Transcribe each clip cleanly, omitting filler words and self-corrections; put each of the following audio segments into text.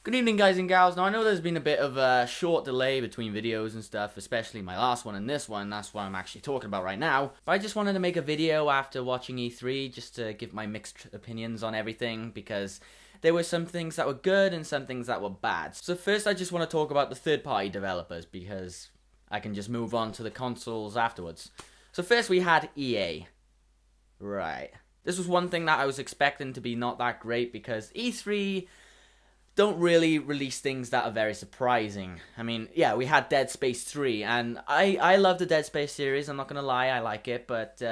Good evening, guys and gals. Now, I know there's been a bit of a short delay between videos and stuff, especially my last one and this one. That's what I'm actually talking about right now. But I just wanted to make a video after watching E3, just to give my mixed opinions on everything, because there were some things that were good and some things that were bad. So first, I just want to talk about the third-party developers, because I can just move on to the consoles afterwards. So first, we had EA. Right. This was one thing that I was expecting to be not that great, because E3 don't really release things that are very surprising. I mean, yeah, we had Dead Space 3, and I love the Dead Space series, I'm not gonna lie, I like it, but,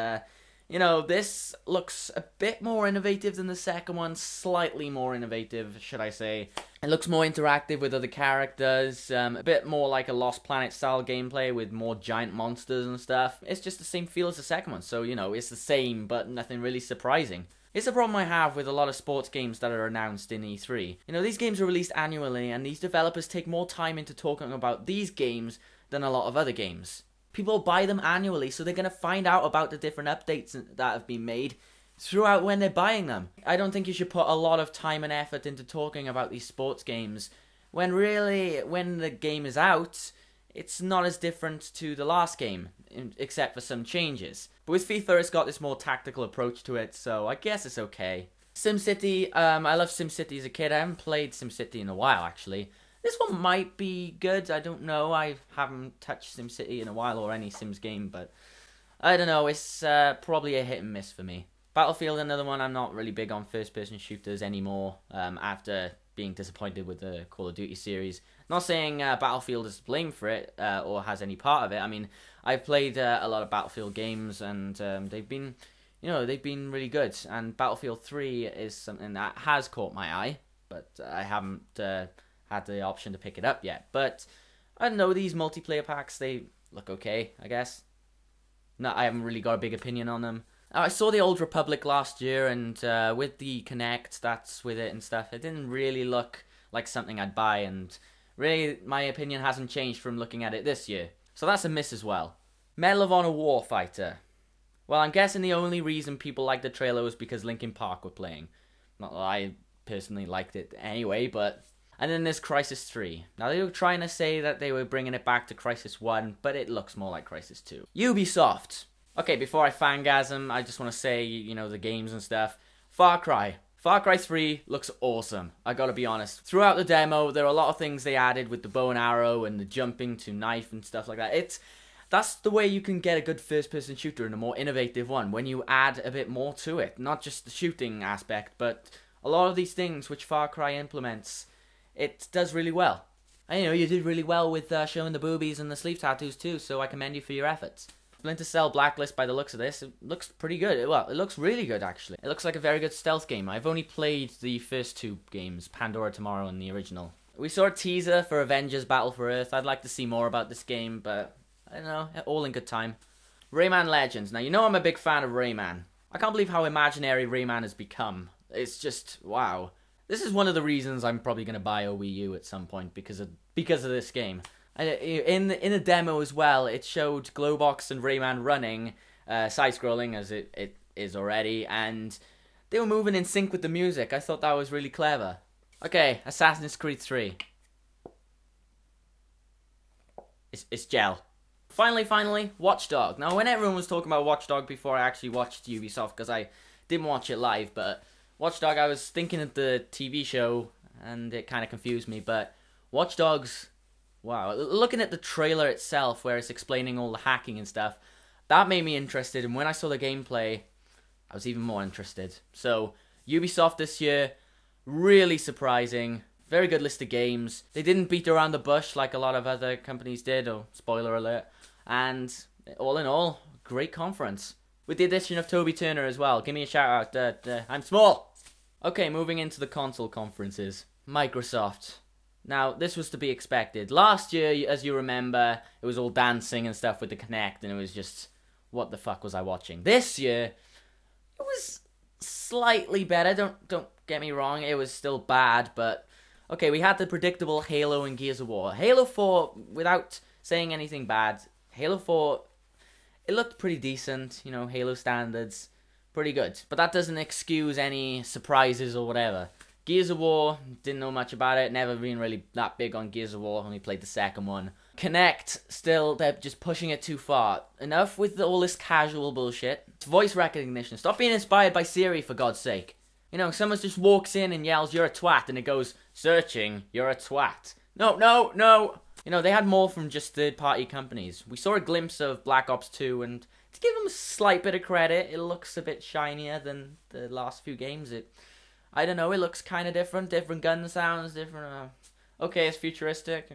you know, this looks a bit more innovative than the second one, slightly more innovative, should I say. It looks more interactive with other characters, a bit more like a Lost Planet style gameplay with more giant monsters and stuff. It's just the same feel as the second one, so, you know, it's the same, but nothing really surprising. It's a problem I have with a lot of sports games that are announced in E3. You know, these games are released annually, and these developers take more time into talking about these games than a lot of other games. People buy them annually, so they're going to find out about the different updates that have been made throughout when they're buying them. I don't think you should put a lot of time and effort into talking about these sports games, when really, when the game is out, it's not as different to the last game, except for some changes. But with FIFA, it's got this more tactical approach to it, so I guess it's okay. SimCity, I love SimCity as a kid. I haven't played SimCity in a while, actually. This one might be good, I don't know. I haven't touched SimCity in a while, or any Sims game, but I don't know. It's probably a hit and miss for me. Battlefield, another one. I'm not really big on first-person shooters anymore, after being disappointed with the Call of Duty series. Not saying Battlefield is to blame for it, or has any part of it. I mean, I've played a lot of Battlefield games, and they've been, you know, they've been really good. And Battlefield 3 is something that has caught my eye, but I haven't had the option to pick it up yet. But I don't know, these multiplayer packs, they look okay, I guess. No, I haven't really got a big opinion on them. I saw the Old Republic last year, and with the Kinect that's with it and stuff, it didn't really look like something I'd buy, and really, my opinion hasn't changed from looking at it this year. So that's a miss as well. Medal of Honor Warfighter. Well, I'm guessing the only reason people liked the trailer was because Linkin Park were playing. Not that I personally liked it anyway, but... And then there's Crysis 3. Now, they were trying to say that they were bringing it back to Crysis 1, but it looks more like Crysis 2. Ubisoft. Okay, before I fangasm, I just want to say, you know, the games and stuff. Far Cry. Far Cry 3 looks awesome, I gotta be honest. Throughout the demo, there are a lot of things they added with the bow and arrow and the jumping to knife and stuff like that. That's the way you can get a good first-person shooter and a more innovative one, when you add a bit more to it. Not just the shooting aspect, but a lot of these things which Far Cry implements, it does really well. And you know, you did really well with showing the boobies and the sleeve tattoos too, so I commend you for your efforts. Splinter Cell Blacklist, by the looks of this, it looks pretty good. Well, it looks really good, actually. It looks like a very good stealth game. I've only played the first two games, Pandora Tomorrow and the original. We saw a teaser for Avengers Battle for Earth. I'd like to see more about this game, but I don't know, all in good time. Rayman Legends. Now, you know I'm a big fan of Rayman. I can't believe how imaginary Rayman has become. It's just, wow. This is one of the reasons I'm probably going to buy a Wii U at some point, because of this game. In the demo as well, it showed Glowbox and Rayman running, side-scrolling as it is already, and they were moving in sync with the music. I thought that was really clever. Okay, Assassin's Creed 3. It's gel. Finally, Watch Dog. Now, when everyone was talking about Watch Dog before I actually watched Ubisoft, because I didn't watch it live, but Watch Dog, I was thinking of the TV show, and it kind of confused me, but Watch Dogs... Wow, looking at the trailer itself, where it's explaining all the hacking and stuff, that made me interested, and when I saw the gameplay, I was even more interested. So, Ubisoft this year, really surprising, very good list of games. They didn't beat around the bush like a lot of other companies did, or spoiler alert, and all in all, great conference. With the addition of Toby Turner as well, give me a shout out, I'm small! Okay, moving into the console conferences. Microsoft. Now, this was to be expected. Last year, as you remember, it was all dancing and stuff with the Kinect, and it was just, what the fuck was I watching? This year, it was slightly better. Don't get me wrong, it was still bad, but okay, we had the predictable Halo and Gears of War. Halo 4, without saying anything bad, Halo 4, it looked pretty decent, you know, Halo standards, pretty good. But that doesn't excuse any surprises or whatever. Gears of War, didn't know much about it. Never been really that big on Gears of War. Only played the second one. Kinect, still, they're just pushing it too far. Enough with all this casual bullshit. Voice recognition. Stop being inspired by Siri, for God's sake. You know, someone just walks in and yells, "You're a twat," and it goes, "Searching, you're a twat." No, no, no. You know, they had more from just third-party companies. We saw a glimpse of Black Ops 2, and to give them a slight bit of credit, it looks a bit shinier than the last few games. I don't know, it looks kind of different. Different gun sounds, different... okay, it's futuristic.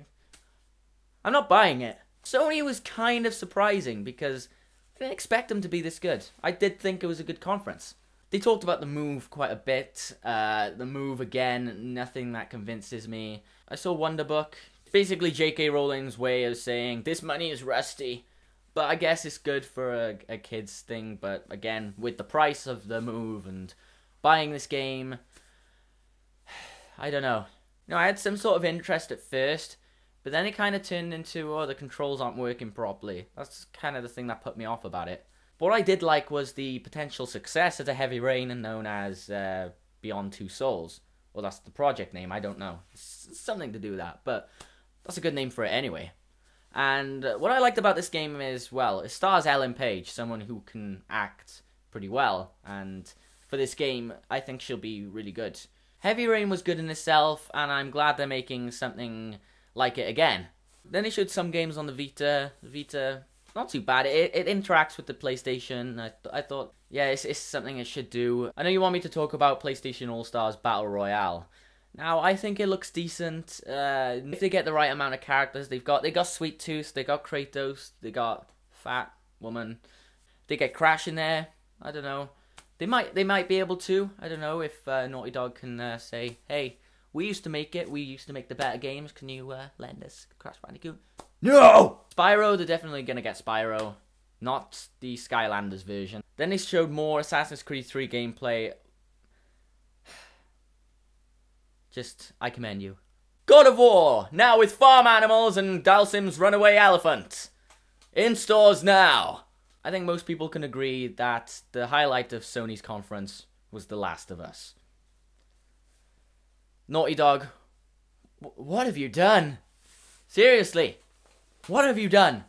I'm not buying it. Sony was kind of surprising because I didn't expect them to be this good. I did think it was a good conference. They talked about the Move quite a bit. The Move, again, nothing that convinces me. I saw Wonderbook. Basically J.K. Rowling's way of saying, this money is rusty. But I guess it's good for a kid's thing. But again, with the price of the Move and buying this game, I don't know. You know, I had some sort of interest at first, but then it kind of turned into, oh, the controls aren't working properly. That's kind of the thing that put me off about it. What I did like was the potential success of the Heavy Rain known as Beyond Two Souls. Well, that's the project name, I don't know. It's something to do with that, but that's a good name for it anyway. And what I liked about this game is, well, it stars Ellen Page, someone who can act pretty well. And for this game, I think she'll be really good. Heavy Rain was good in itself, and I'm glad they're making something like it again. Then they showed some games on the Vita. The Vita, not too bad. It interacts with the PlayStation. I thought, yeah, it's something it should do. I know you want me to talk about PlayStation All-Stars Battle Royale. Now, I think it looks decent. If they get the right amount of characters, they got Sweet Tooth, they got Kratos, they got Fat Woman. They get Crash in there. I don't know. They might be able to. I don't know if Naughty Dog can say, hey, we used to make it. We used to make the better games. Can you lend us Crash Bandicoot? No! Spyro, they're definitely going to get Spyro. Not the Skylanders version. Then they showed more Assassin's Creed 3 gameplay. Just, I commend you. God of War, now with farm animals and Dalsim's runaway elephant. In stores now. I think most people can agree that the highlight of Sony's conference was The Last of Us. Naughty Dog, what have you done? Seriously, what have you done?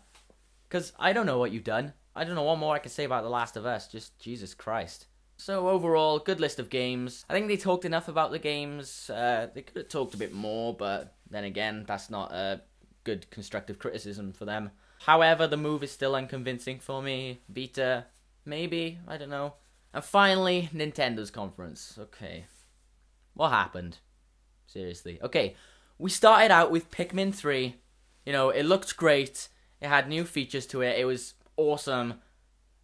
Because I don't know what you've done. I don't know what more I can say about The Last of Us. Just, Jesus Christ. So overall, good list of games. I think they talked enough about the games. They could have talked a bit more, but then again, that's not a good constructive criticism for them. However, the Move is still unconvincing for me. Vita, maybe, I don't know. And finally, Nintendo's conference. Okay, what happened? Seriously. Okay, we started out with Pikmin 3. You know, it looked great. It had new features to it. It was awesome.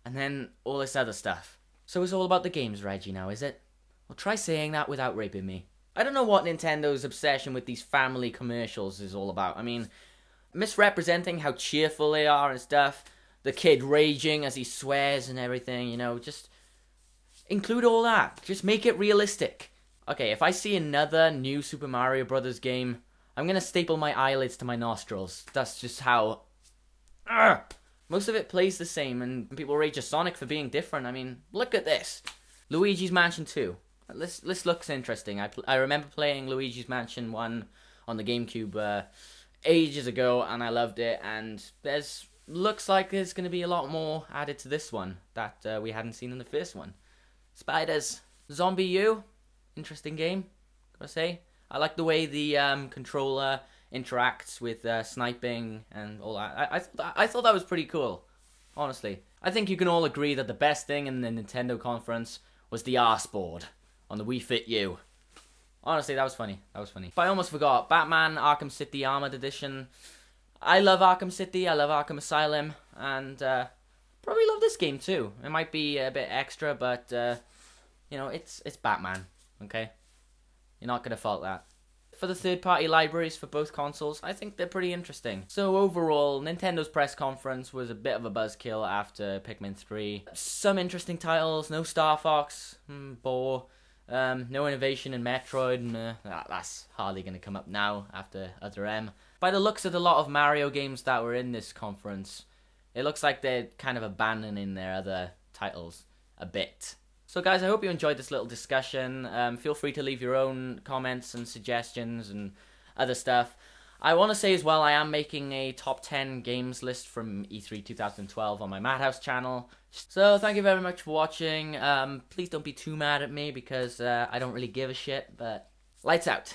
And then all this other stuff. So it's all about the games, Reggie, now, is it? Well, try saying that without raping me. I don't know what Nintendo's obsession with these family commercials is all about. I mean, misrepresenting how cheerful they are and stuff. The kid raging as he swears and everything, you know, just include all that. Just make it realistic. Okay, if I see another new Super Mario Brothers game, I'm gonna staple my eyelids to my nostrils. That's just how... Ugh! Most of it plays the same, and people rage at Sonic for being different. I mean, look at this. Luigi's Mansion 2. This looks interesting. I remember playing Luigi's Mansion 1 on the GameCube ages ago, and I loved it. And looks like there's going to be a lot more added to this one that we hadn't seen in the first one. Spiders. Zombie U. Interesting game, gotta say. I like the way the controller interacts with sniping and all that. I thought that was pretty cool, honestly. I think you can all agree that the best thing in the Nintendo conference was the arse board on the Wii Fit U. Honestly, that was funny. That was funny. But I almost forgot. Batman Arkham City Armored Edition. I love Arkham City. I love Arkham Asylum. And probably love this game too. It might be a bit extra, but you know, it's Batman. Okay? You're not going to fault that. For the third-party libraries for both consoles, I think they're pretty interesting. So overall, Nintendo's press conference was a bit of a buzzkill after Pikmin 3. Some interesting titles, no Star Fox, bore. No innovation in Metroid, that's hardly going to come up now after Other M. By the looks of a lot of Mario games that were in this conference, it looks like they're kind of abandoning their other titles a bit. So guys, I hope you enjoyed this little discussion. Feel free to leave your own comments and suggestions and other stuff. I want to say as well, I am making a top 10 games list from E3 2012 on my Madhouse channel. So thank you very much for watching. Please don't be too mad at me because I don't really give a shit, but lights out.